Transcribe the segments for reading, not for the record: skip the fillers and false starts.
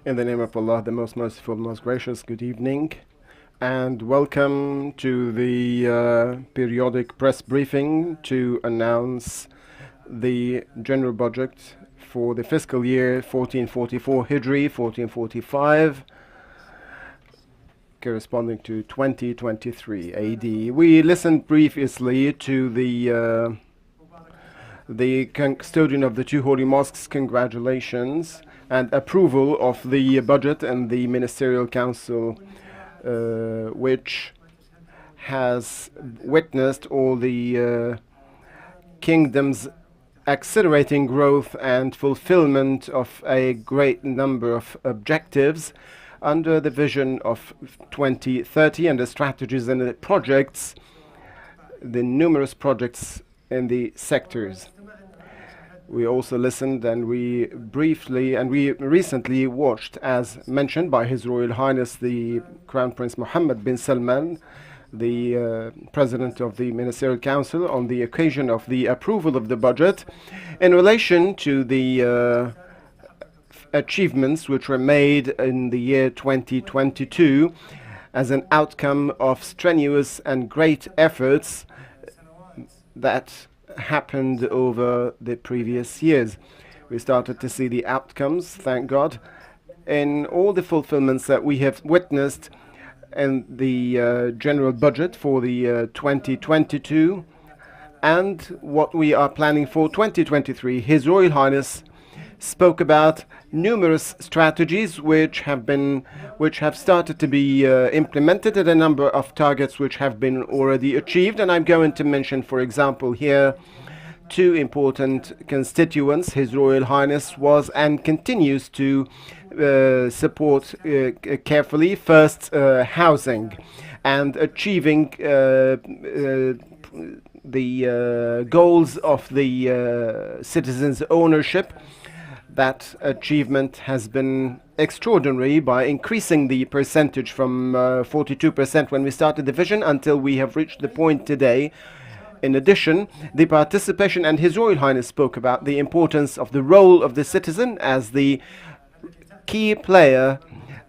In the name of Allah, the most merciful, most gracious, good evening, and welcome to the periodic press briefing to announce the general budget for the fiscal year 1444 Hijri, 1445, corresponding to 2023 AD. We listened previously to the custodian of the two holy mosques' congratulations and approval of the budget and the ministerial council, which has witnessed all the kingdom's accelerating growth and fulfillment of a great number of objectives under the vision of 2030 and the strategies and the projects, the numerous projects in the sectors. We also listened and we recently watched, as mentioned by His Royal Highness the Crown Prince Mohammed bin Salman, the President of the Ministerial Council, on the occasion of the approval of the budget in relation to the achievements which were made in the year 2022 as an outcome of strenuous and great efforts that happened over the previous years. We started to see the outcomes, thank God, in all the fulfillments that we have witnessed in the general budget for the 2022 and what we are planning for 2023. His Royal Highness spoke about numerous strategies which have started to be implemented, and a number of targets which have been already achieved. And I'm going to mention, for example, here two important constituents His Royal Highness was and continues to support carefully. First, housing and achieving the goals of the citizens' ownership. That achievement has been extraordinary by increasing the percentage from 42% when we started the vision until we have reached the point today. In addition, the participation, and His Royal Highness spoke about the importance of the role of the citizen as the key player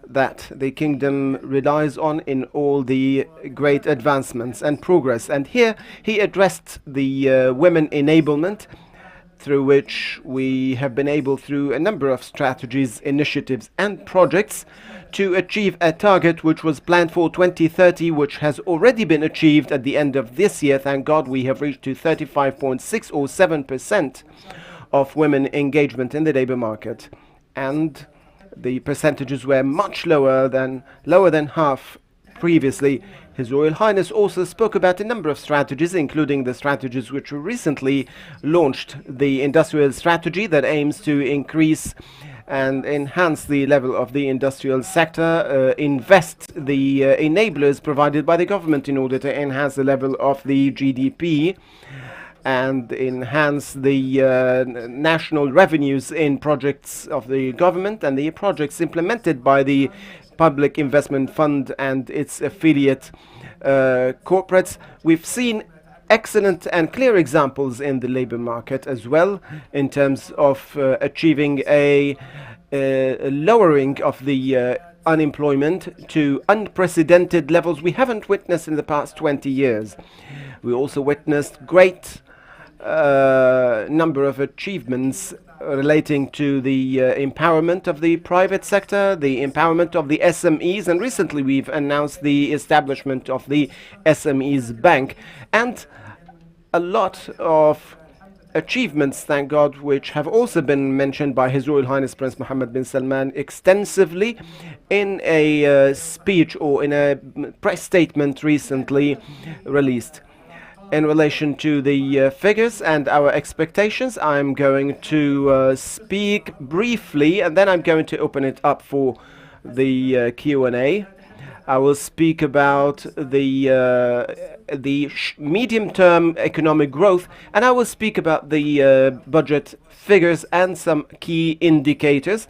that the kingdom relies on in all the great advancements and progress. And here he addressed the women enablement, through which we have been able, through a number of strategies, initiatives and projects, to achieve a target which was planned for 2030, which has already been achieved at the end of this year. Thank God we have reached to 35.6 or 7% of women engagement in the labor market. And the percentages were much lower than half previously. His Royal Highness also spoke about a number of strategies, including the strategies which were recently launched, the industrial strategy that aims to increase and enhance the level of the industrial sector, invest the enablers provided by the government in order to enhance the level of the GDP and enhance the national revenues in projects of the government and the projects implemented by the Public Investment Fund and its affiliate corporates. We've seen excellent and clear examples in the labor market as well, in terms of achieving a lowering of the unemployment to unprecedented levels we haven't witnessed in the past 20 years. We also witnessed great number of achievements relating to the empowerment of the private sector, the empowerment of the SMEs, and recently we've announced the establishment of the SMEs Bank, and a lot of achievements, thank God, which have also been mentioned by His Royal Highness Prince Mohammed bin Salman extensively in a speech or in a press statement recently released. In relation to the figures and our expectations, I'm going to speak briefly, and then I'm going to open it up for the Q&A. I will speak about the medium-term economic growth, and I will speak about the budget figures and some key indicators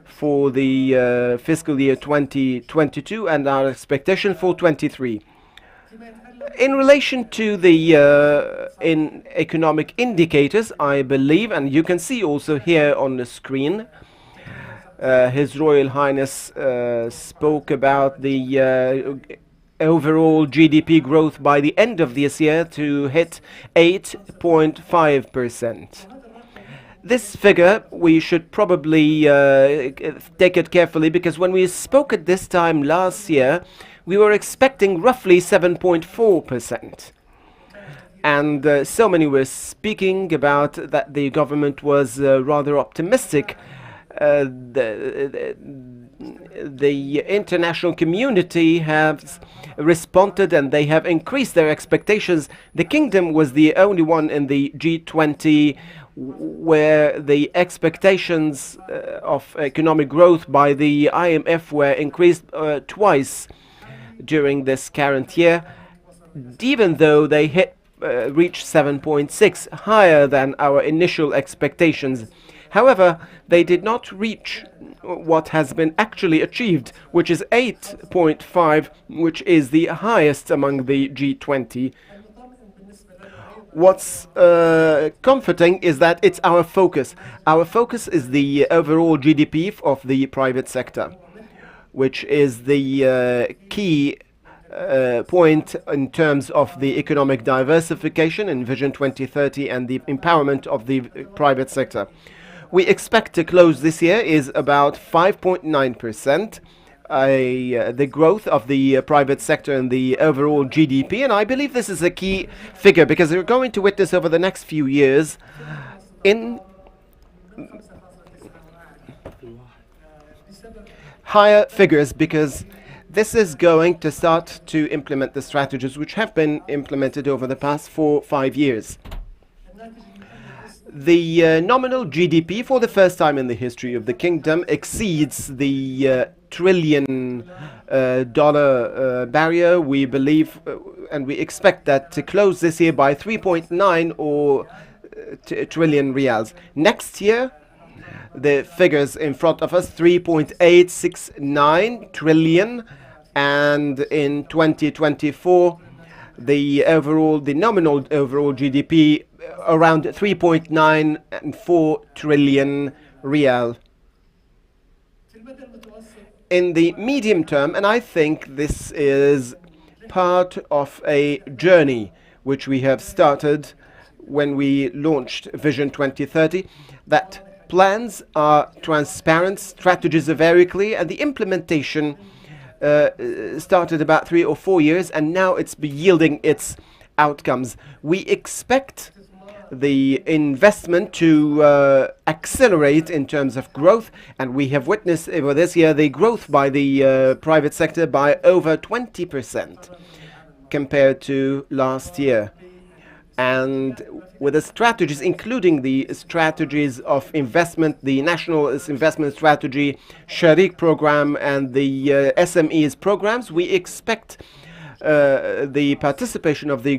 for the fiscal year 2022 and our expectation for 23. In relation to the in economic indicators, I believe, and you can see also here on the screen, His Royal Highness spoke about the overall GDP growth by the end of this year to hit 8.5%. This figure, we should probably take it carefully, because when we spoke at this time last year, we were expecting roughly 7.4%. And so many were speaking about that the government was rather optimistic. The international community has responded and they have increased their expectations. The kingdom was the only one in the G20 where the expectations of economic growth by the IMF were increased twice during this current year, even though they reached 7.6, higher than our initial expectations. However, they did not reach what has been actually achieved, which is 8.5, which is the highest among the G20. What's comforting is that it's our focus. Our focus is the overall GDP of the private sector, which is the key point in terms of the economic diversification in Vision 2030 and the empowerment of the private sector. We expect to close this year is about 5.9%. The growth of the private sector and the overall GDP, and I believe this is a key figure because we're going to witness over the next few years in higher figures, because this is going to start to implement the strategies which have been implemented over the past 4 or 5 years. The nominal GDP for the first time in the history of the kingdom exceeds the trillion dollar barrier. We believe and we expect that to close this year by 3.9 or trillion reals. Next year, the figures in front of us, 3.869 trillion, and in 2024 the nominal overall GDP around 3.94 trillion real. In the medium term, and I think this is part of a journey which we have started when we launched Vision 2030, that plans are transparent, strategies are very clear, and the implementation started about 3 or 4 years, and now it's yielding its outcomes. We expect the investment to accelerate in terms of growth, and we have witnessed over this year the growth by the private sector by over 20% compared to last year. And with the strategies, including the strategies of investment, the National Investment Strategy, Sharik program, and the SMEs programs, we expect the participation of the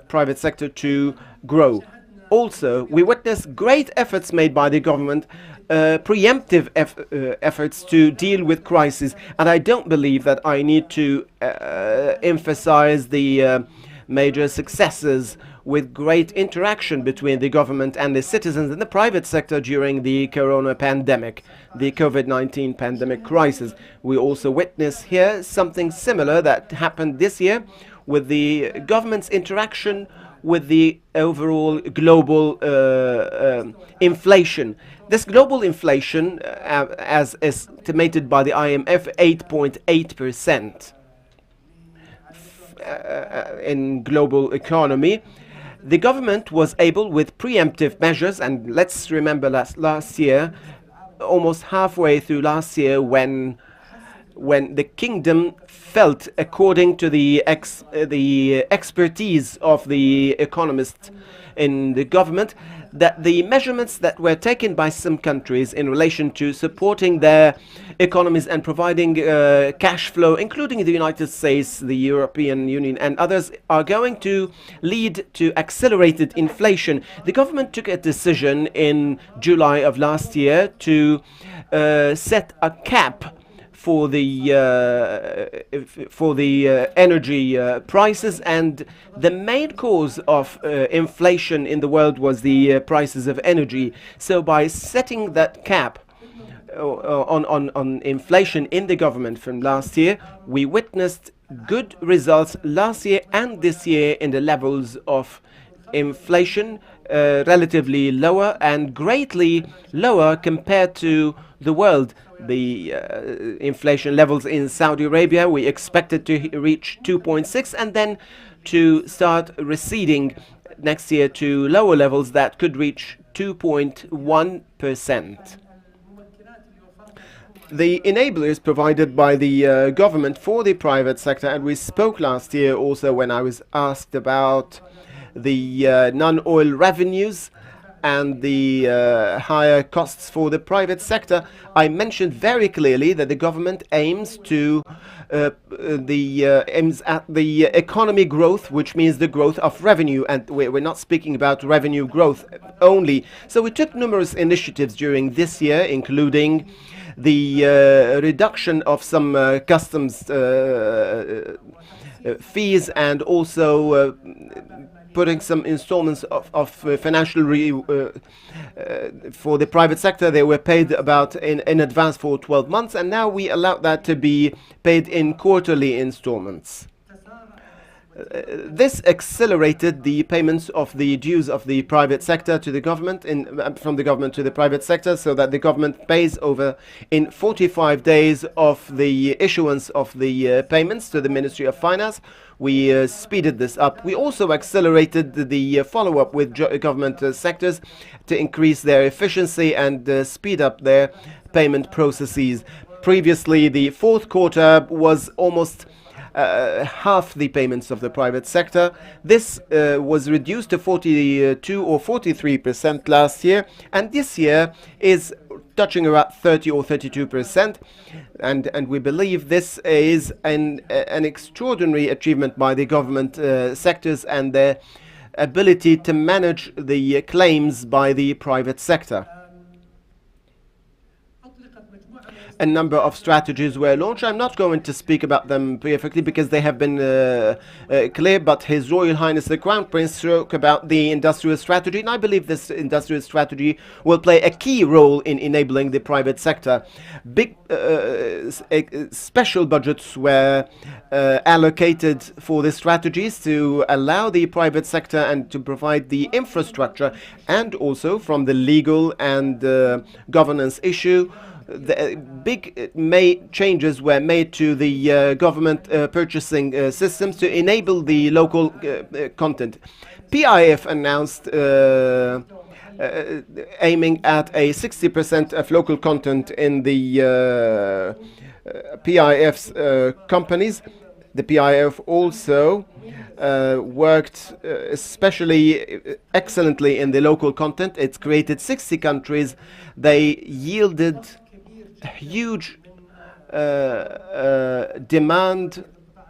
private sector to grow. Also, we witness great efforts made by the government, preemptive efforts to deal with crises. And I don't believe that I need to emphasize the major successes with great interaction between the government and the citizens in the private sector during the corona pandemic, the COVID-19 pandemic crisis. We also witness here something similar that happened this year with the government's interaction with the overall global inflation. This global inflation, as estimated by the IMF, 8.8% in global economy. The government was able, with preemptive measures, and let's remember last year, almost halfway through last year, when the kingdom felt, according to the expertise of the economists in the government, that the measurements that were taken by some countries in relation to supporting their economies and providing cash flow, including the United States, the European Union, and others, are going to lead to accelerated inflation. The government took a decision in July of last year to set a cap for the energy prices, and the main cause of inflation in the world was the prices of energy. So by setting that cap, on inflation in the government from last year, we witnessed good results last year and this year in the levels of inflation, relatively lower and greatly lower compared to the world. The inflation levels in Saudi Arabia, we expected to reach 2.6 and then to start receding next year to lower levels that could reach 2.1%. The enablers provided by the government for the private sector, and we spoke last year also when I was asked about the non-oil revenues and the higher costs for the private sector, I mentioned very clearly that the government aims at the economy growth, which means the growth of revenue, and we're not speaking about revenue growth only. So we took numerous initiatives during this year, including the reduction of some customs fees, and also putting some installments of financial for the private sector. They were paid about in advance for 12 months, and now we allow that to be paid in quarterly installments. This accelerated the payments of the dues of the private sector to the government, from the government to the private sector, so that the government pays over in 45 days of the issuance of the payments to the Ministry of Finance. We speeded this up. We also accelerated the follow-up with government sectors to increase their efficiency and speed up their payment processes. Previously, the fourth quarter was almost half the payments of the private sector. This was reduced to 42 or 43% last year, and this year is touching around 30 or 32%, and we believe this is an extraordinary achievement by the government sectors and their ability to manage the claims by the private sector. A number of strategies were launched. I'm not going to speak about them perfectly because they have been clear, but His Royal Highness the Crown Prince spoke about the industrial strategy, and I believe this industrial strategy will play a key role in enabling the private sector. Big special budgets were allocated for the strategies to allow the private sector and to provide the infrastructure, and also from the legal and governance issue. The big changes were made to the government purchasing systems to enable the local content. PIF announced aiming at a 60% of local content in the PIF's companies. The PIF also worked especially excellently in the local content. It's created 60 countries. They yielded huge demand,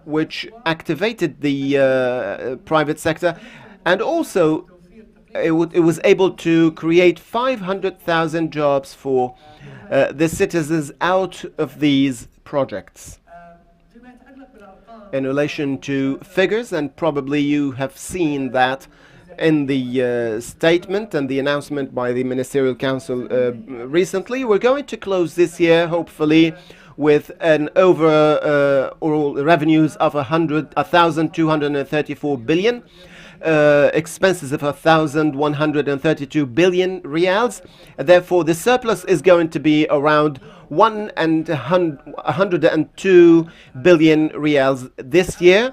which activated the private sector, and also it was able to create 500,000 jobs for the citizens out of these projects. In relation to figures, and probably you have seen that in the statement and the announcement by the Ministerial Council recently, we're going to close this year, hopefully, with an overall revenues of 1,234 billion, expenses of 1,132 billion reals. Therefore, the surplus is going to be around 102 billion reals this year.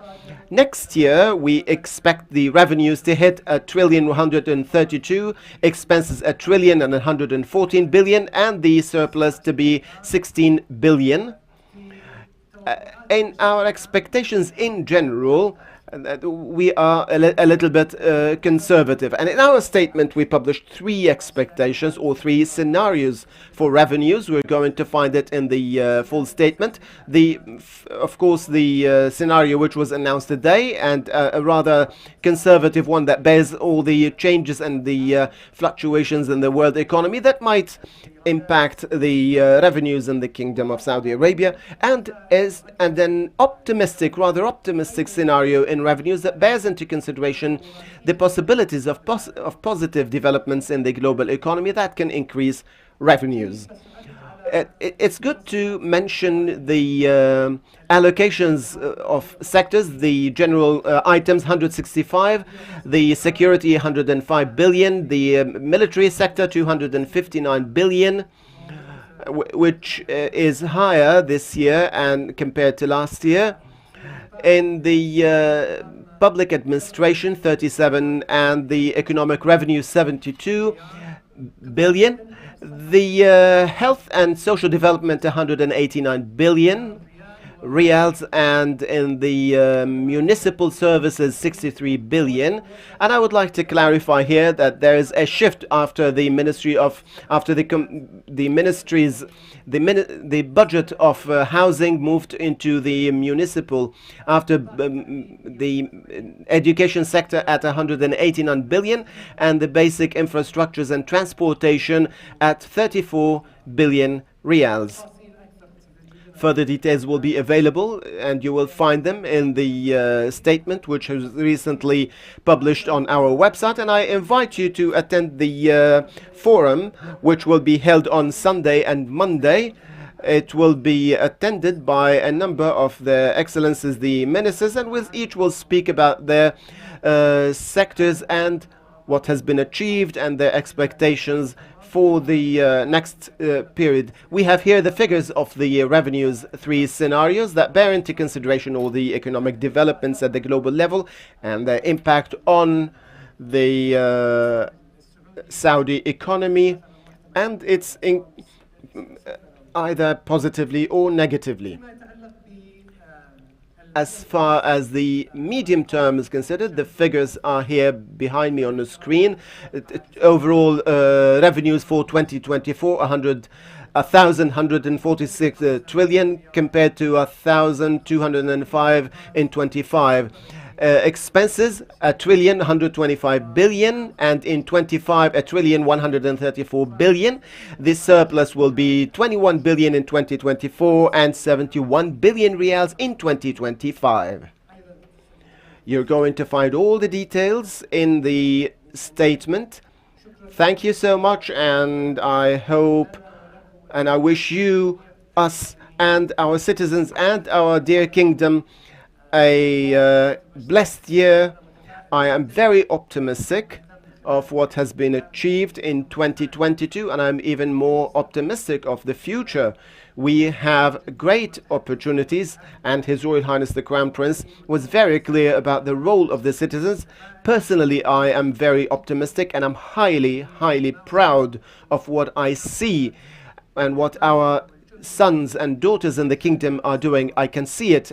Next year, we expect the revenues to hit 1,132, expenses 1,114 billion, and the surplus to be 16 billion. In our expectations in general, we are a little bit conservative. And in our statement, we published three expectations or three scenarios for revenues. We're going to find it in the full statement. Of course, the scenario which was announced today, and a rather conservative one that bears all the changes and the fluctuations in the world economy that might impact the revenues in the Kingdom of Saudi Arabia, and an optimistic, rather optimistic scenario in revenues that bears into consideration the possibilities of positive developments in the global economy that can increase revenues. It's good to mention the allocations of sectors. The general items 165, the security 105 billion, the military sector 259 billion, which is higher this year and compared to last year. In the public administration 37, and the economic revenue 72 billion. The health and social development 189 billion reals, and in the municipal services 63 billion. And I would like to clarify here that there is a shift after the ministries, the budget of housing moved into the municipal, after the education sector at 189 billion, and the basic infrastructures and transportation at 34 billion reals. Further details will be available, and you will find them in the statement which was recently published on our website. And I invite you to attend the forum, which will be held on Sunday and Monday. It will be attended by a number of the excellencies, the ministers, and with each will speak about their sectors and what has been achieved and their expectations for the next period. We have here the figures of the revenues, 3 scenarios that bear into consideration all the economic developments at the global level and their impact on the Saudi economy, and it's either positively or negatively. As far as the medium term is considered, the figures are here behind me on the screen. Overall revenues for 2024, 1,146 trillion compared to 1,205 in 25. Expenses 1,125 billion, and in 25 1,134 billion. This surplus will be 21 billion in 2024 and 71 billion reals in 2025. You're going to find all the details in the statement. Thank you so much, and I hope and I wish you, us, and our citizens and our dear kingdom a blessed year. I am very optimistic of what has been achieved in 2022, and I'm even more optimistic of the future. We have great opportunities, and His Royal Highness the Crown Prince was very clear about the role of the citizens. Personally, I am very optimistic, and I'm highly, highly proud of what I see and what our sons and daughters in the kingdom are doing. I can see it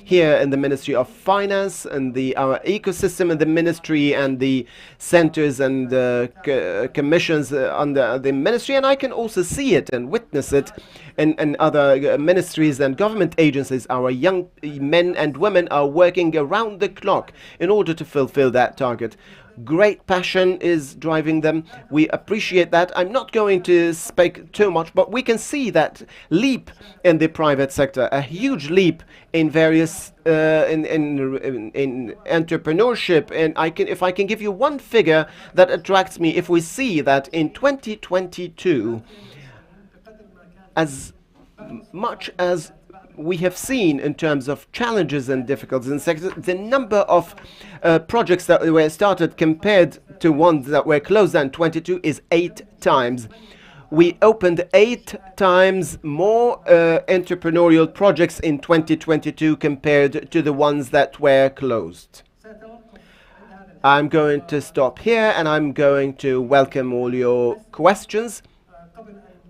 here in the Ministry of Finance and our ecosystem in the ministry and the centers and commissions under the ministry, and I can also see it and witness it in other ministries and government agencies. Our young men and women are working around the clock in order to fulfill that target. Great passion is driving them. We appreciate that. I'm not going to speak too much, but we can see that leap in the private sector, a huge leap in various in entrepreneurship. And if I can give you one figure that attracts me, if we see that in 2022, as much as we have seen in terms of challenges and difficulties in the sector, the number of projects that were started compared to ones that were closed down in 22 is 8 times. We opened 8 times more entrepreneurial projects in 2022 compared to the ones that were closed. I'm going to stop here, and I'm going to welcome all your questions.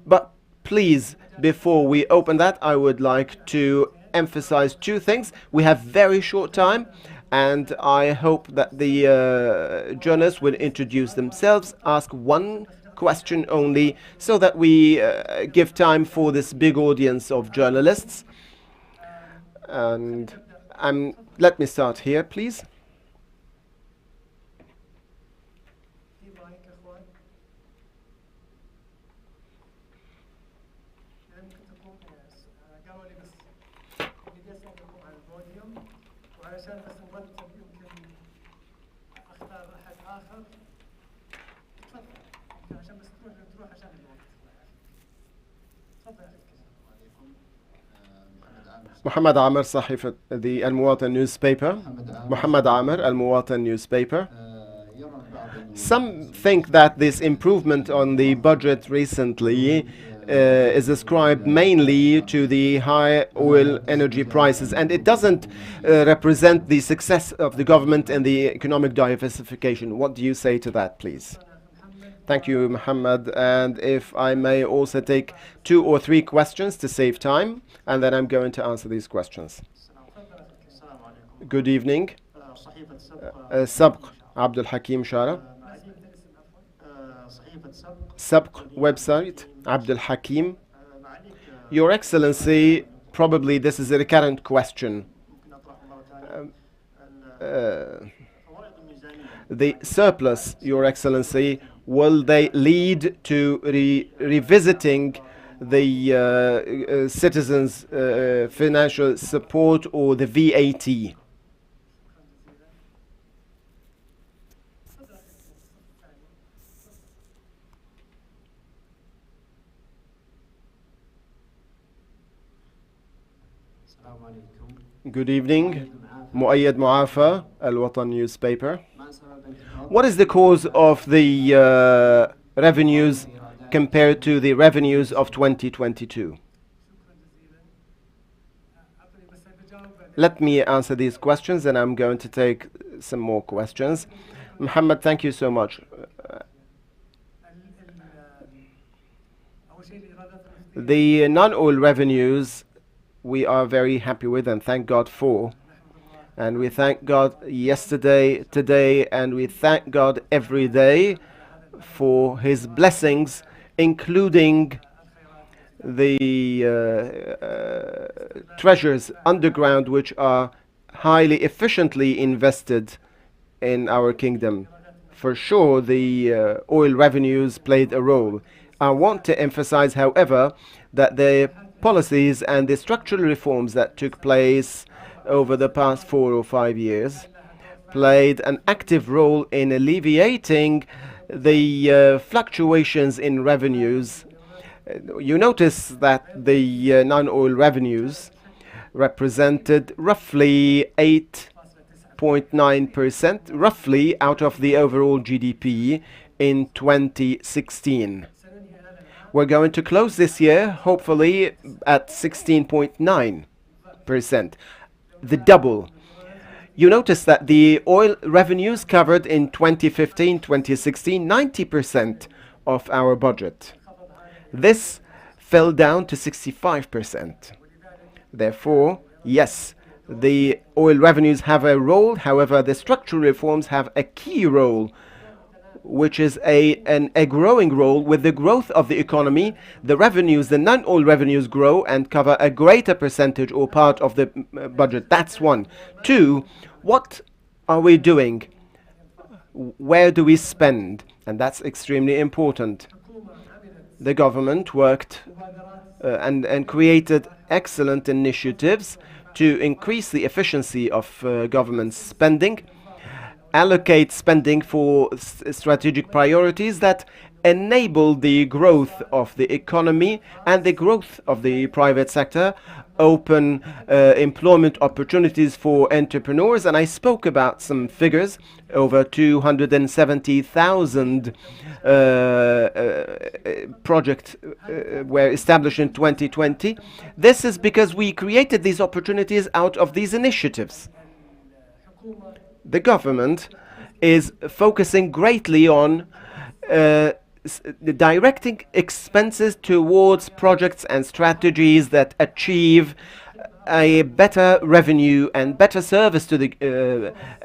But please, before we open that, I would like to emphasize 2 things. We have very short time, and I hope that the journalists will introduce themselves, ask 1 question only, so that we give time for this big audience of journalists. And let me start here, please. محمد عامر صحيفة المواطن newspaper. محمد عامر المواطن newspaper. Some think that this improvement on the budget recently is ascribed mainly to the high oil energy prices, and it doesn't represent the success of the government in the economic diversification. What do you say to that, please? Thank you, Muhammad. And if I may also take 2 or 3 questions to save time, and then I'm going to answer these questions. Good evening. سبق عبد الحكيم شارع. سبق website عبد الحكيم. Your Excellency, probably this is a recurrent question. The surplus, Your Excellency, will they lead to revisiting the citizens' financial support or the VAT? Good evening. مؤيد معافى الوطن newspaper. What is the cause of the revenues compared to the revenues of 2022? Let me answer these questions, and I'm going to take some more questions. Muhammad, thank you so much. The non-oil revenues we are very happy with and thank God for. And we thank God yesterday, today, and we thank God every day for His blessings, including the treasures underground, which are highly efficiently invested in our kingdom. For sure, the oil revenues played a role. I want to emphasize, however, that the policies and the structural reforms that took place over the past 4 or 5 years played an active role in alleviating the fluctuations in revenues. You notice that the non-oil revenues represented roughly 8.9%, roughly out of the overall GDP in 2016. We're going to close this year, hopefully, at 16.9%. The double. You notice that the oil revenues covered in 2015, 2016, 90% of our budget. This fell down to 65%. Therefore, yes, the oil revenues have a role. However, the structural reforms have a key role, which is a growing role. With the growth of the economy, the revenues, the non-oil revenues grow and cover a greater percentage or part of the budget. That's one. 2, what are we doing? Where do we spend? And that's extremely important. The government worked and created excellent initiatives to increase the efficiency of government spending, allocate spending for strategic priorities that enable the growth of the economy and the growth of the private sector, open employment opportunities for entrepreneurs. And I spoke about some figures. Over 270,000 projects were established in 2020. This is because we created these opportunities out of these initiatives. The government is focusing greatly on directing expenses towards projects and strategies that achieve a better revenue and better service to the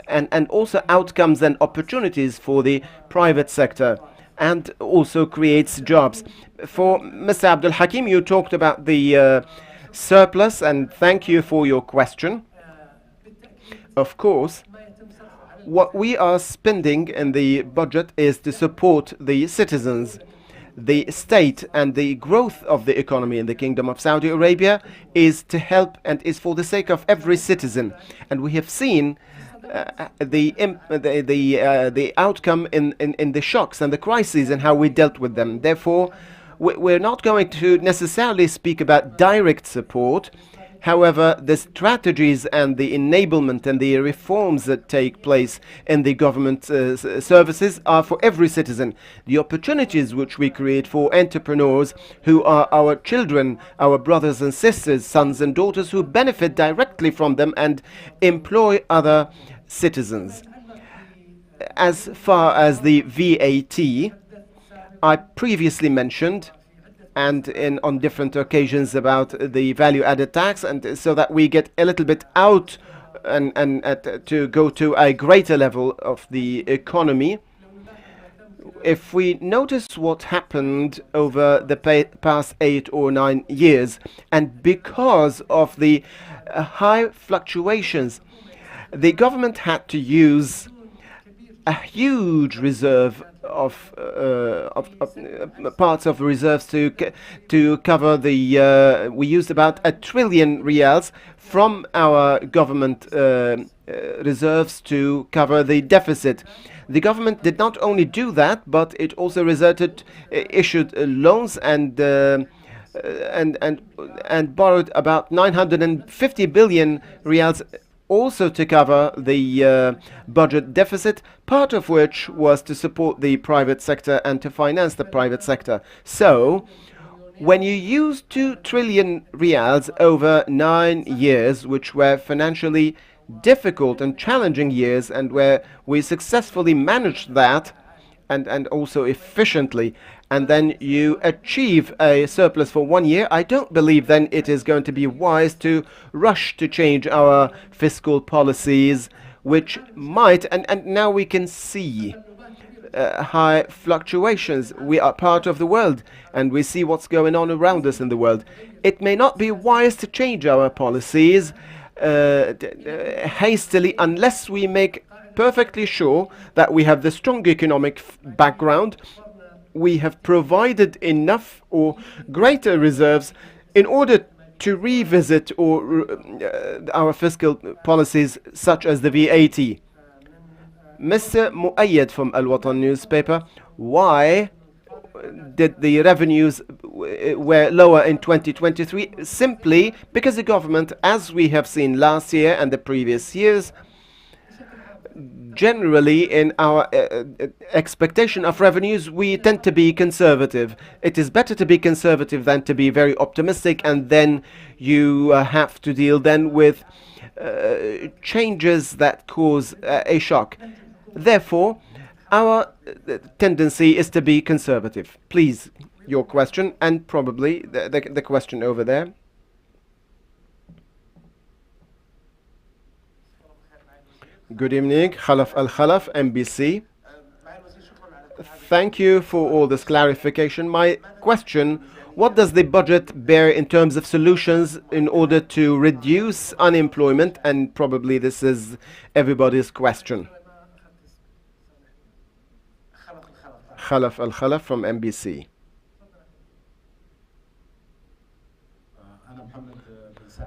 and also outcomes and opportunities for the private sector, and also creates jobs. For Mr. Abdul Hakim, you talked about the surplus, and thank you for your question. Of course, what we are spending in the budget is to support the citizens. The state and the growth of the economy in the Kingdom of Saudi Arabia is to help and is for the sake of every citizen. And we have seen the outcome in the shocks and the crises and how we dealt with them. Therefore, we're not going to necessarily speak about direct support. However, the strategies and the enablement and the reforms that take place in the government services are for every citizen. The opportunities which we create for entrepreneurs who are our children, our brothers and sisters, sons and daughters who benefit directly from them and employ other citizens. As far as the VAT, I previously mentioned and on different occasions about the value-added tax, and so that we get a little bit out and to go to a greater level of the economy. If we notice what happened over the past 8 or 9 years, and because of the high fluctuations, the government had to use a huge reserve of parts of reserves to cover the. We used about $1 trillion from our government reserves to cover the deficit. The government did not only do that, but it also issued loans and borrowed about 950 billion reals also to cover the budget deficit, part of which was to support the private sector and to finance the private sector. So, when you use 2 trillion reals over 9 years, which were financially difficult and challenging years, and where we successfully managed that, and also efficiently, and then you achieve a surplus for 1 year, I don't believe then it is going to be wise to rush to change our fiscal policies, which might, and now we can see high fluctuations. We are part of the world, and we see what's going on around us in the world. It may not be wise to change our policies hastily unless we make perfectly sure that we have the strong economic background. We have provided enough or greater reserves in order to revisit our fiscal policies such as the VAT. Mr. Muayyad from Al Watan newspaper, why did the revenues were lower in 2023? Simply because the government, as we have seen last year and the previous years, generally in our expectation of revenues, we tend to be conservative. It is better to be conservative than to be very optimistic, and then you have to deal then with changes that cause a shock. Therefore, our tendency is to be conservative. Please, your question, and probably the question over there. Good evening, Khalaf Al-Khalaf, MBC. Thank you for all this clarification. My question, what does the budget bear in terms of solutions in order to reduce unemployment? And probably this is everybody's question. Khalaf Al-Khalaf from MBC.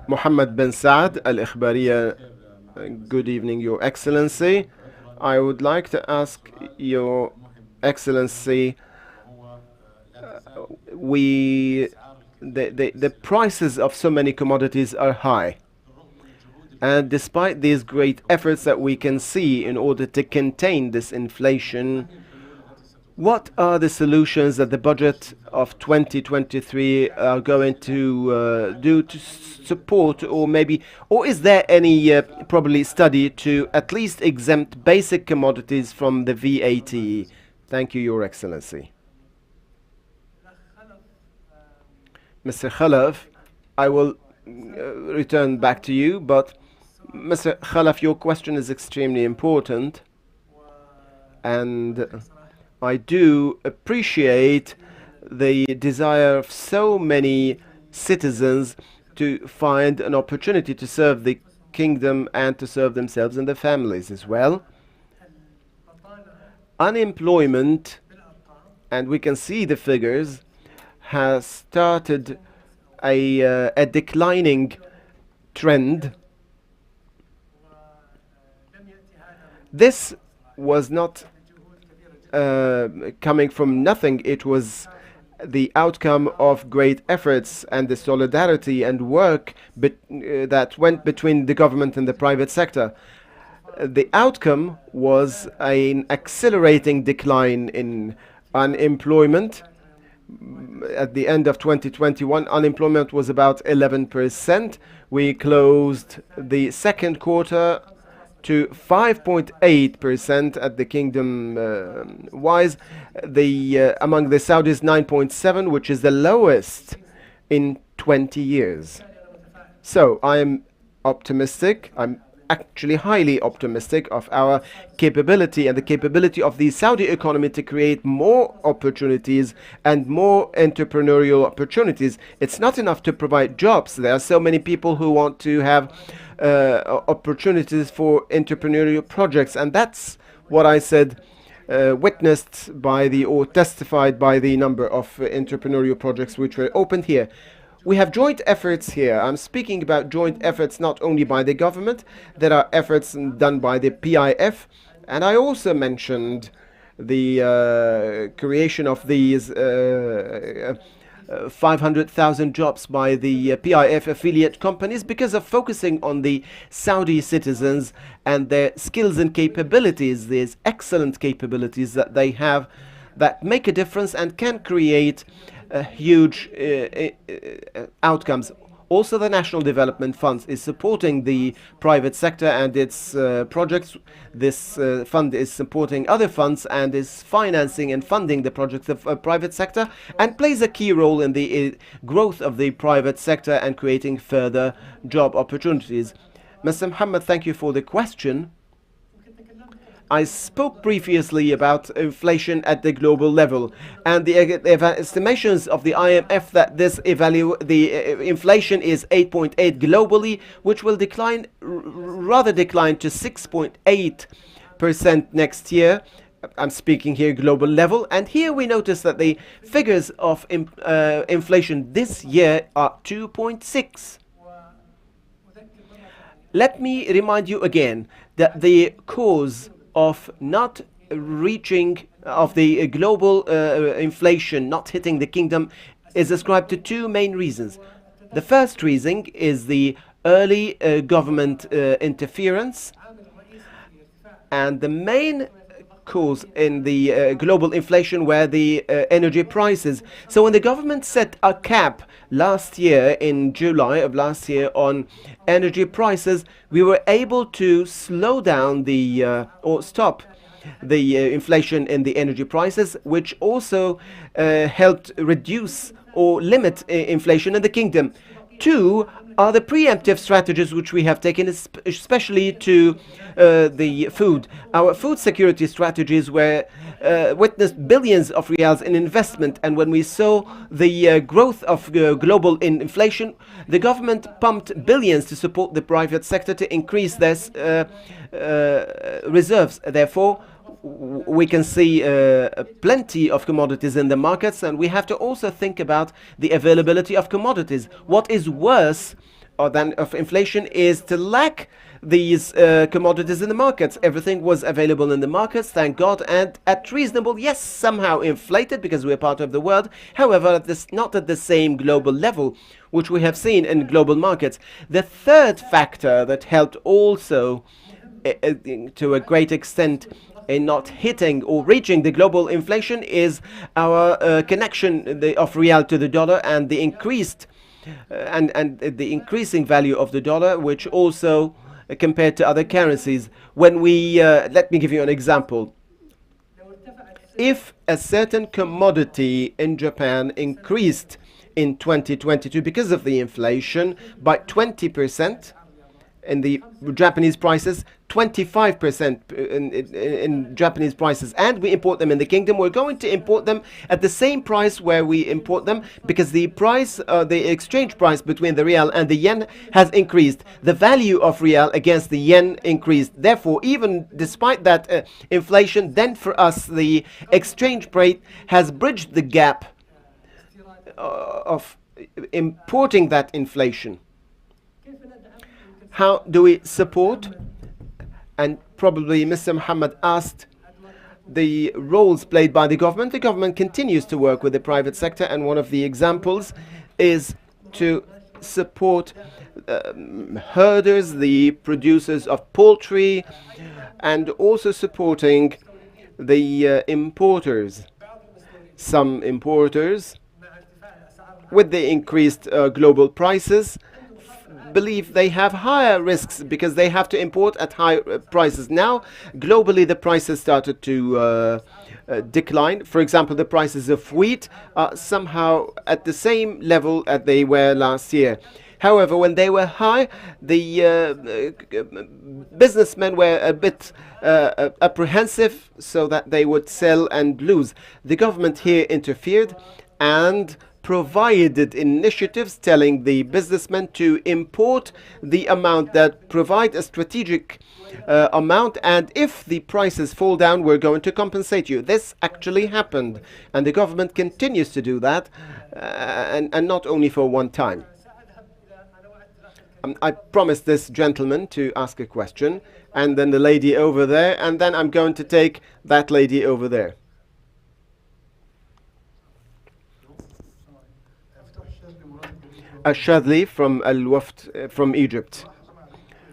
Mohammed bin Saad, Al-Ikhbariya. Good evening, Your Excellency. I would like to ask Your Excellency, the prices of so many commodities are high. And despite these great efforts that we can see in order to contain this inflation, what are the solutions that the budget of 2023 are going to do to support, or is there any probably study to at least exempt basic commodities from the VAT? Thank you, Your Excellency. Mr. Khalaf, I will return back to you, but Mr. Khalaf, your question is extremely important, and I do appreciate the desire of so many citizens to find an opportunity to serve the kingdom and to serve themselves and their families as well. Unemployment, and we can see the figures, has started a declining trend. This was not coming from nothing. It was the outcome of great efforts and the solidarity and work that went between the government and the private sector. The outcome was an accelerating decline in unemployment. At the end of 2021, unemployment was about 11%. We closed the second quarter to 5.8% at the kingdom wise. Among the Saudis, 9.7, which is the lowest in 20 years. So I am optimistic. I'm actually highly optimistic of our capability and the capability of the Saudi economy to create more opportunities and more entrepreneurial opportunities. It's not enough to provide jobs. There are so many people who want to have opportunities for entrepreneurial projects, and that's what I said, witnessed by or testified by the number of entrepreneurial projects which were opened here. We have joint efforts here. I'm speaking about joint efforts not only by the government, there are efforts done by the PIF, and I also mentioned the creation of these 500,000 jobs by the PIF affiliate companies because of focusing on the Saudi citizens and their skills and capabilities, these excellent capabilities that they have that make a difference and can create huge outcomes. Also, the National Development Fund is supporting the private sector and its projects. This fund is supporting other funds and is financing and funding the projects of private sector and plays a key role in the growth of the private sector and creating further job opportunities. Mr. Muhammad, thank you for the question. I spoke previously about inflation at the global level and the estimations of the IMF that inflation is 8.8 globally, which will rather decline to 6.8% next year. I'm speaking here global level, and here we notice that the figures of inflation this year are 2.6. Let me remind you again that the cause of not reaching of the global inflation not hitting the kingdom is ascribed to two main reasons. The first reason is the early government interference, and the main cause in the global inflation were the energy prices. So when the government set a cap last year, in July of last year, on energy prices, we were able to slow down or stop the inflation in the energy prices, which also helped reduce or limit inflation in the kingdom. Two are the preemptive strategies which we have taken, especially to the food. Our food security strategies witnessed billions of riyals in investment, and when we saw the growth of global inflation, the government pumped billions to support the private sector to increase their reserves. Therefore, we can see plenty of commodities in the markets, and we have to also think about the availability of commodities. What is worse than of inflation is to lack these commodities in the markets. Everything was available in the markets, thank God, and at reasonable, yes, somehow inflated because we're part of the world. However, not at the same global level, which we have seen in global markets. The third factor that helped also to a great extent in not hitting or reaching the global inflation is our connection of riyal to the dollar and the increased and the increasing value of the dollar, which also compared to other currencies. When we let me give you an example. If a certain commodity in Japan increased in 2022 because of the inflation by 20%, in the Japanese prices, 25% in Japanese prices, and we import them in the kingdom, we're going to import them at the same price where we import them, because the price, the exchange price between the riyal and the yen has increased. The value of riyal against the yen increased. Therefore, even despite that inflation, then for us the exchange rate has bridged the gap of importing that inflation. How do we support? And probably Mr. Muhammad asked the roles played by the government continues to work with the private sector, and one of the examples is to support herders, the producers of poultry, and also supporting the importers. Some importers, with the increased global prices, believe they have higher risks because they have to import at high prices. Now, globally, the prices started to decline. For example, the prices of wheat are somehow at the same level as they were last year. However, when they were high, the businessmen were a bit apprehensive so that they would sell and lose. The government here interfered and provided initiatives telling the businessmen to import the amount that provide a strategic amount, and if the prices fall down, we're going to compensate you. This actually happened, and the government continues to do that, and not only for one time. I promised this gentleman to ask a question, and then the lady over there, and then I'm going to take that lady over there. Shadli from Al-Waft from Egypt.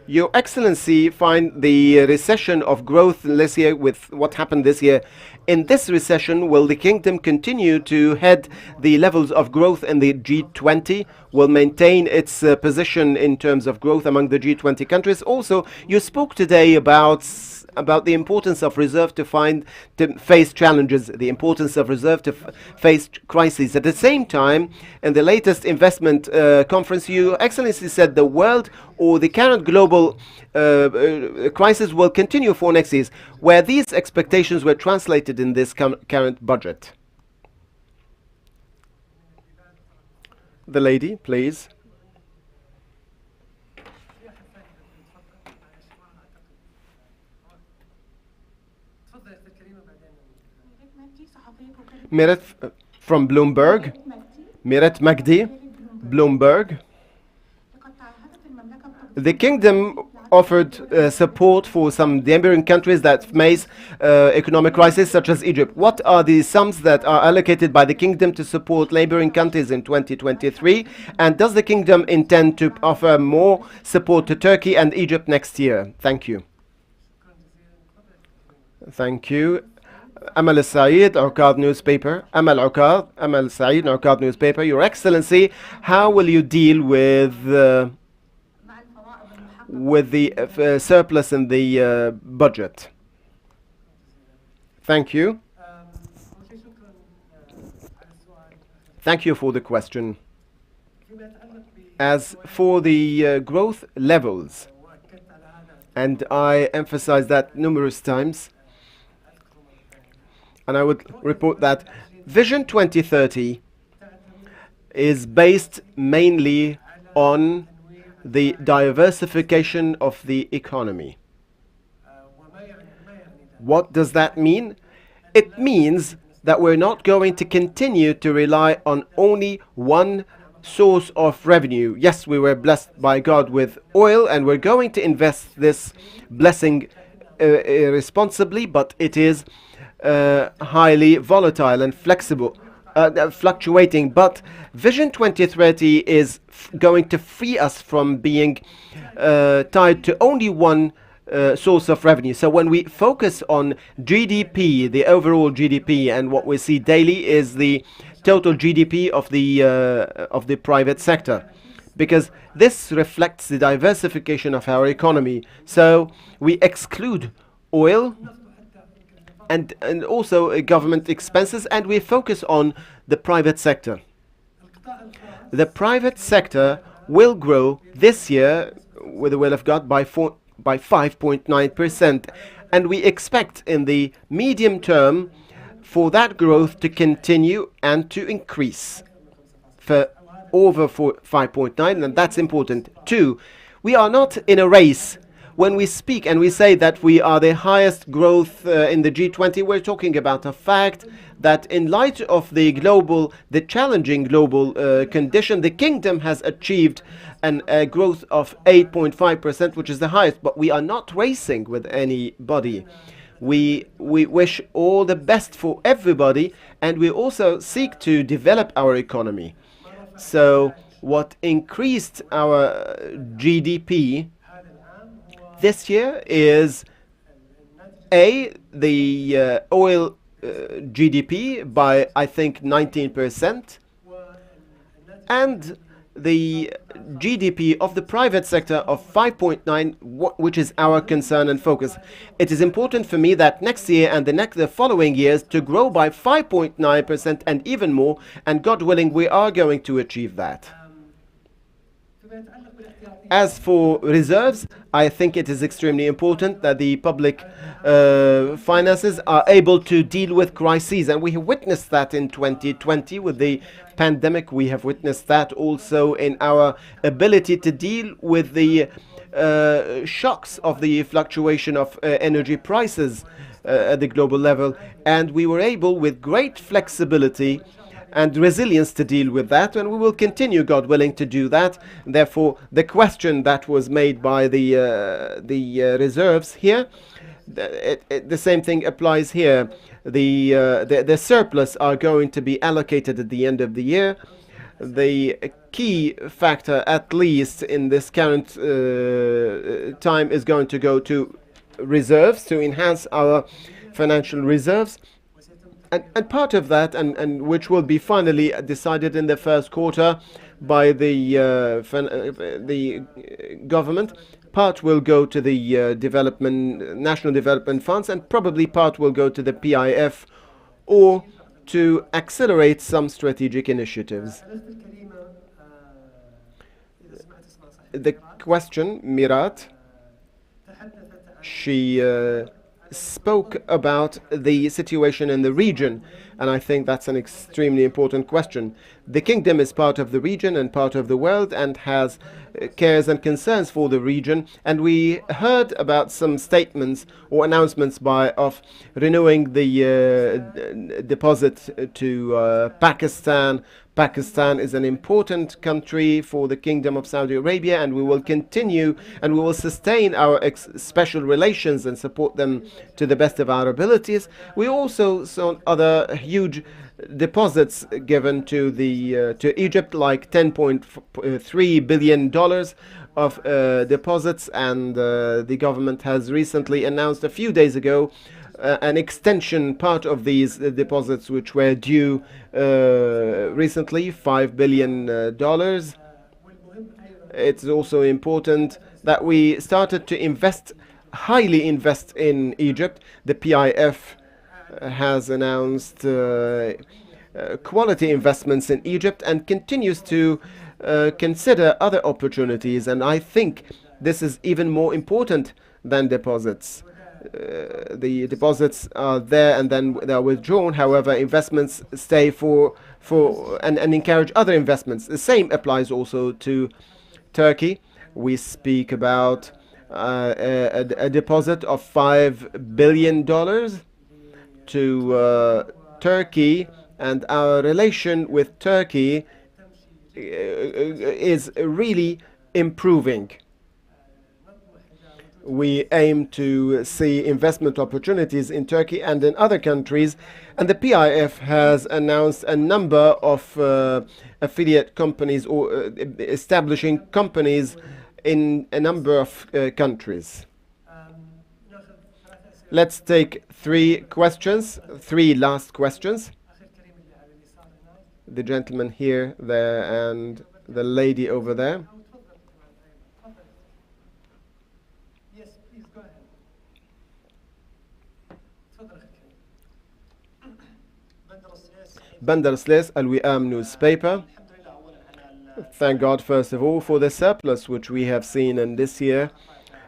Your Excellency, find the recession of growth this year with what happened this year. In this recession, will the kingdom continue to head the levels of growth in the G20? Will maintain its position in terms of growth among the G20 countries? Also, you spoke today about the importance of reserve to face challenges, the importance of reserve to face crises. At the same time, in the latest investment conference, Your Excellency said the world or the current global crisis will continue for next year. Where these expectations were translated in this current budget? The lady, please. Miret from Bloomberg. Miret Magdi, Bloomberg. The kingdom offered support for some neighboring countries that face economic crisis, such as Egypt. What are the sums that are allocated by the kingdom to support neighboring countries in 2023? And does the kingdom intend to offer more support to Turkey and Egypt next year? Thank you. Thank you. Amal Said, Urqad newspaper. Amal Said, Urqad newspaper. Your Excellency, how will you deal with the surplus in the budget? Thank you. Thank you for the question. As for the growth levels, and I emphasize that numerous times, and I would report that Vision 2030 is based mainly on the diversification of the economy. What does that mean? It means that we're not going to continue to rely on only one source of revenue. Yes, we were blessed by God with oil, and we're going to invest this blessing responsibly, but it is highly volatile and flexible, fluctuating. But Vision 2030 is going to free us from being tied to only one source of revenue. So when we focus on GDP, the overall GDP, and what we see daily is the total GDP of the private sector, because this reflects the diversification of our economy. So we exclude oil and also government expenses, and we focus on the private sector. The private sector will grow this year, with the will of God, by 5.9%, and we expect in the medium term for that growth to continue and to increase for over 5.9, and that's important. Two, we are not in a race. When we speak and we say that we are the highest growth in the G20, we're talking about a fact that in light of the challenging global condition, the kingdom has achieved a growth of 8.5%, which is the highest, but we are not racing with anybody. We wish all the best for everybody, and we also seek to develop our economy. So, what increased our GDP this year is the oil GDP by, I think, 19%, and the GDP of the private sector of 5.9, which is our concern and focus. It is important for me that next year and the following years to grow by 5.9% and even more, and God willing, we are going to achieve that. As for reserves, I think it is extremely important that the public finances are able to deal with crises, and we have witnessed that in 2020 with the pandemic. We have witnessed that also in our ability to deal with the shocks of the fluctuation of energy prices at the global level, and we were able with great flexibility and resilience to deal with that, and we will continue, God willing, to do that. Therefore, the question that was made by the reserves here, the same thing applies here. The surplus are going to be allocated at the end of the year. The key factor, at least in this current time, is going to go to reserves, to enhance our financial reserves. And part of that, and which will be finally decided in the first quarter by the government, part will go to the national development funds, and probably part will go to the PIF, or to accelerate some strategic initiatives. The question, Mirat, she spoke about the situation in the region, and I think that's an extremely important question. The kingdom is part of the region and part of the world, and has cares and concerns for the region, and we heard about some statements or announcements of renewing the deposit to Pakistan. Pakistan is an important country for the Kingdom of Saudi Arabia, and we will continue and we will sustain our special relations and support them to the best of our abilities. We also saw other huge deposits given to Egypt, like $10.3 billion of deposits, and the government has recently announced a few days ago an extension part of these deposits, which were due recently, $5 billion. It's also important that we started to highly invest in Egypt. The PIF has announced quality investments in Egypt and continues to consider other opportunities, and I think this is even more important than deposits. The deposits are there and then they are withdrawn. However, investments stay and encourage other investments. The same applies also to Turkey. We speak about a deposit of $5 billion to Turkey, and our relation with Turkey is really improving. We aim to see investment opportunities in Turkey and in other countries, and the PIF has announced a number of affiliate companies or establishing companies in a number of countries. Let's take three last questions. The gentleman here, there, and the lady over there. Bandar Sles, Al-Wi'am newspaper. Thank God, first of all, for the surplus which we have seen in this year.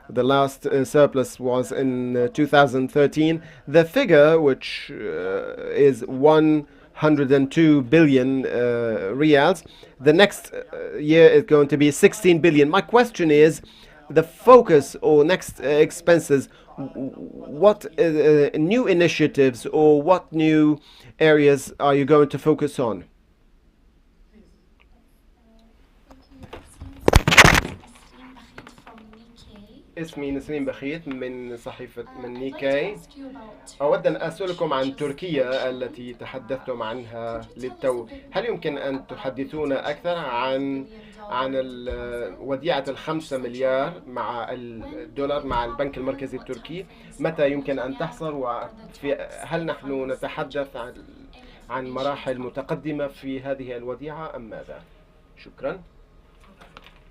The last surplus was in 2013. The figure, which is 102 billion riyals, the next year is going to be 16 billion. My question is, the focus or next expenses, what new initiatives or what new areas are you going to focus on? اسمي نسرين بخيت من صحيفة من نيكاي. أود أن أسألكم عن تركيا التي تحدثتم عنها للتو. هل يمكن أن تحدثونا أكثر عن وديعة ال5 مليار مع الدولار مع البنك المركزي التركي؟ متى يمكن أن تحصل؟ هل نحن نتحدث عن مراحل متقدمة في هذه الوديعة أم ماذا؟ شكرا.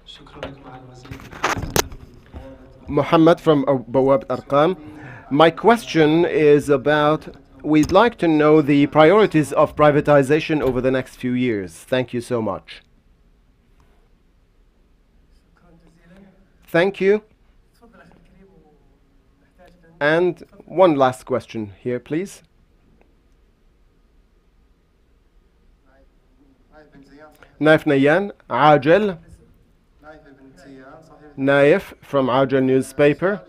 شكرا لك مع المزيد. Muhammad from Bawab Arqam. My question is about, we'd like to know the priorities of privatization over the next few years. Thank you so much. Thank you. And one last question here, please. Naif Nayan, Ajel. Naif from Ajel newspaper.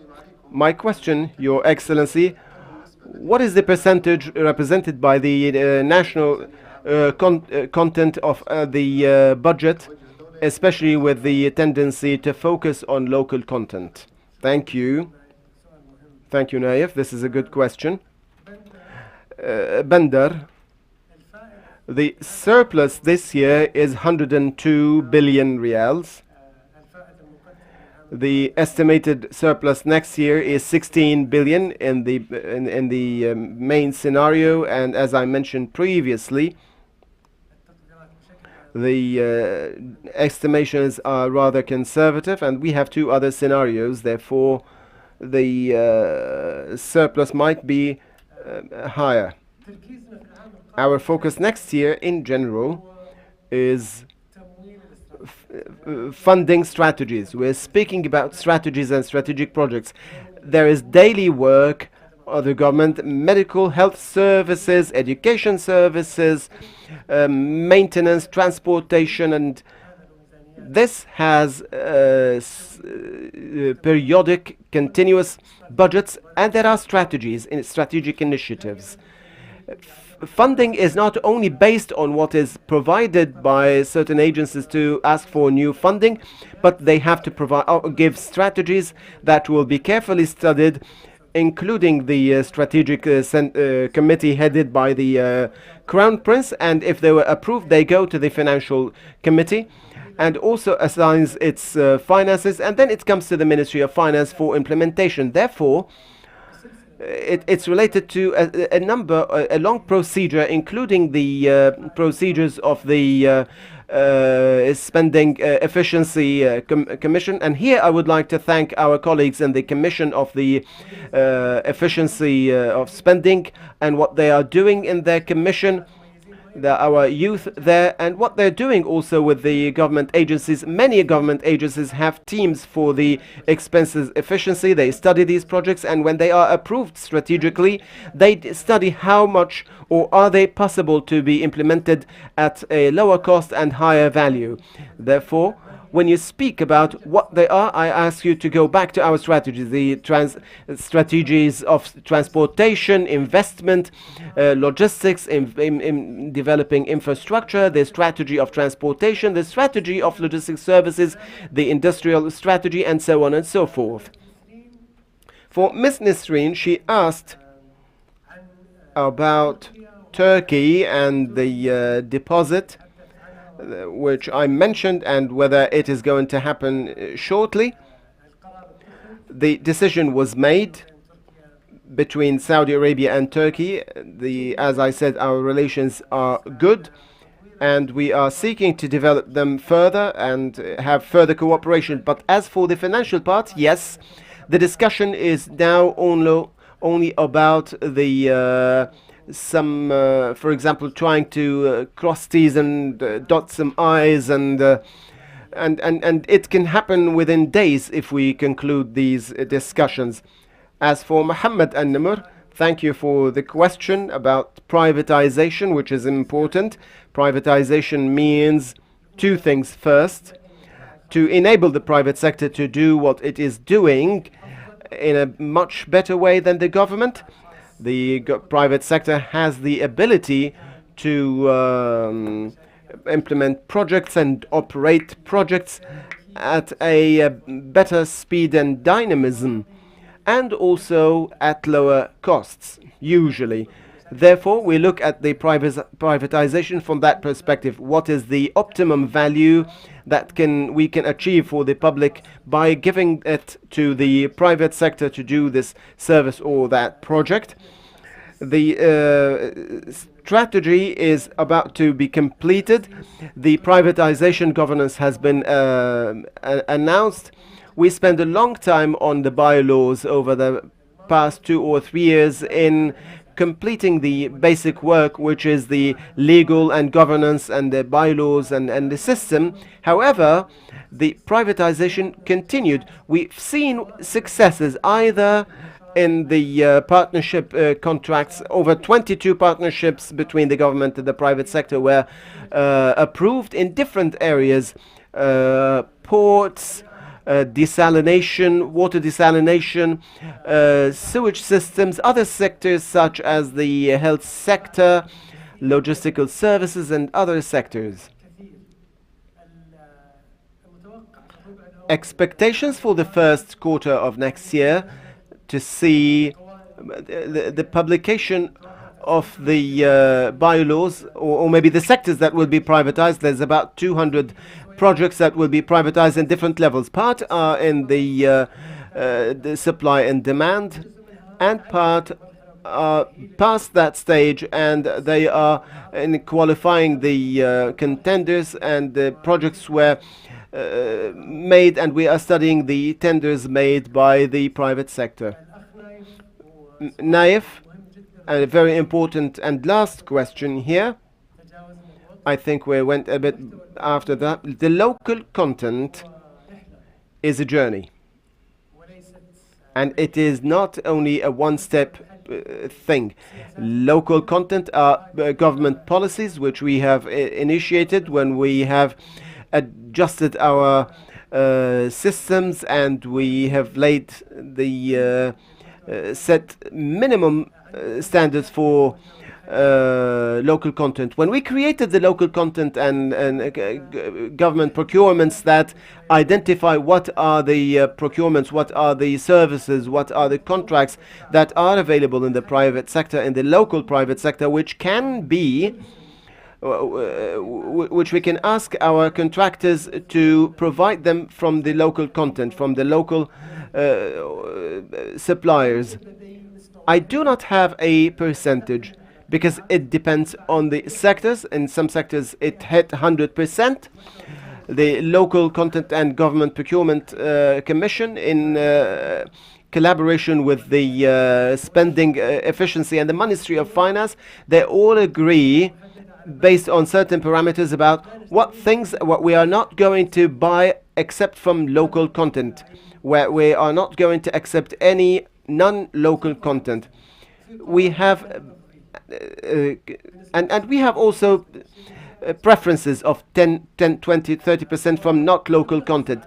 My question, Your Excellency, what is the percentage represented by the national content of the budget, especially with the tendency to focus on local content? Thank you. Thank you, Naif. This is a good question. Bandar, the surplus this year is 102 billion riyals. The estimated surplus next year is 16 billion in the main scenario, and as I mentioned previously, the estimations are rather conservative, and we have two other scenarios. Therefore, the surplus might be higher. Our focus next year, in general, is funding strategies. We're speaking about strategies and strategic projects. There is daily work of the government, medical health services, education services, maintenance, transportation, and this has periodic, continuous budgets, and there are strategies, strategic initiatives. Funding is not only based on what is provided by certain agencies to ask for new funding, but they have to give strategies that will be carefully studied, including the strategic committee headed by the Crown Prince, and if they were approved, they go to the financial committee and also assigns its finances, and then it comes to the Ministry of Finance for implementation. Therefore, it's related to a long procedure, including the procedures of the Spending Efficiency Commission. And here I would like to thank our colleagues in the Commission of the Efficiency of Spending and what they are doing in their commission. Our youth there, and what they're doing also with the government agencies. Many government agencies have teams for the expenses efficiency. They study these projects, and when they are approved strategically, they study how much or are they possible to be implemented at a lower cost and higher value. Therefore, when you speak about what they are, I ask you to go back to our strategies, the strategies of transportation, investment, logistics, in developing infrastructure, the strategy of transportation, the strategy of logistics services, the industrial strategy, and so on and so forth. For Ms. Nisreen, she asked about Turkey and the deposit, which I mentioned, and whether it is going to happen shortly. The decision was made between Saudi Arabia and Turkey. As I said, our relations are good, and we are seeking to develop them further and have further cooperation. But as for the financial part, yes, the discussion is now only about the for example, trying to cross T's and dot some I's, and it can happen within days if we conclude these discussions. As for Mohammed An-Nimr, thank you for the question about privatization, which is important. Privatization means two things. First, to enable the private sector to do what it is doing in a much better way than the government. The private sector has the ability to implement projects and operate projects at a better speed and dynamism, and also at lower costs, usually. Therefore, we look at the privatization from that perspective. What is the optimum value that we can achieve for the public by giving it to the private sector to do this service or that project? The strategy is about to be completed. The privatization governance has been announced. We spent a long time on the bylaws over the past 2 or 3 years in completing the basic work, which is the legal and governance and the bylaws and the system. However, the privatization continued. We've seen successes either in the partnership contracts. Over 22 partnerships between the government and the private sector were approved in different areas: ports, desalination, water desalination, sewage systems, other sectors such as the health sector, logistical services, and other sectors. Expectations for the first quarter of next year to see the publication of the bylaws, or maybe the sectors that will be privatized. There's about 200 projects that will be privatized in different levels. Part are in the supply and demand, and part are past that stage, and they are in qualifying the contenders, and the projects were made, and we are studying the tenders made by the private sector. Naif, a very important and last question here. I think we went a bit after that. The local content is a journey, and it is not only a one-step thing. Local content are government policies which we have initiated when we have adjusted our systems, and we have laid the set minimum standards for local content. When we created the local content and government procurements that identify what are the procurements, what are the services, what are the contracts that are available in the private sector, in the local private sector, which can be which we can ask our contractors to provide them from the local content, from the local suppliers. I do not have a percentage because it depends on the sectors. In some sectors it hit 100%. The local content and government procurement commission, in collaboration with the spending efficiency and the Ministry of Finance, they all agree based on certain parameters about what we are not going to buy except from local content, where we are not going to accept any non-local content. We have and we have also preferences of 10, 20, 30% from not local content.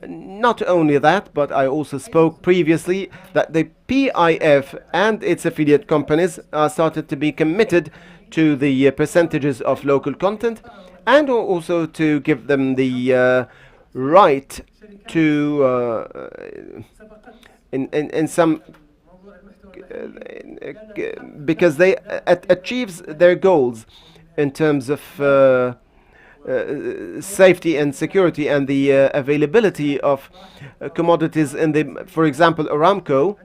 Not only that, but I also spoke previously that the PIF and its affiliate companies are started to be committed to the percentages of local content, and also to give them the right to in some because they achieves their goals in terms of safety and security and the availability of commodities in the, for example, Aramco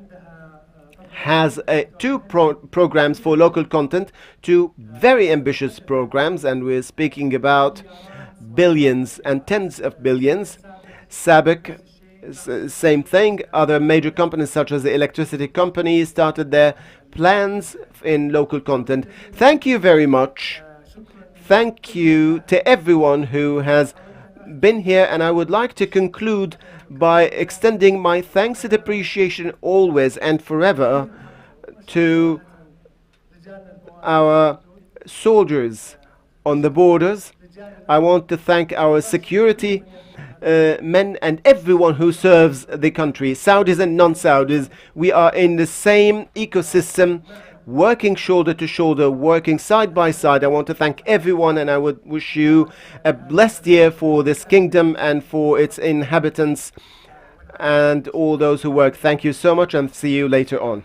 has two programs for local content, two very ambitious programs, and we're speaking about billions and tens of billions. SABIC, same thing. Other major companies such as the electricity company started their plans in local content. Thank you very much. Thank you to everyone who has been here, and I would like to conclude by extending my thanks and appreciation always and forever to our soldiers on the borders. I want to thank our security men and everyone who serves the country, Saudis and non-Saudis. We are in the same ecosystem. working shoulder to shoulder, working side by side. I want to thank everyone, and I would wish you a blessed year for this kingdom and for its inhabitants and all those who work. Thank you so much, and see you later on.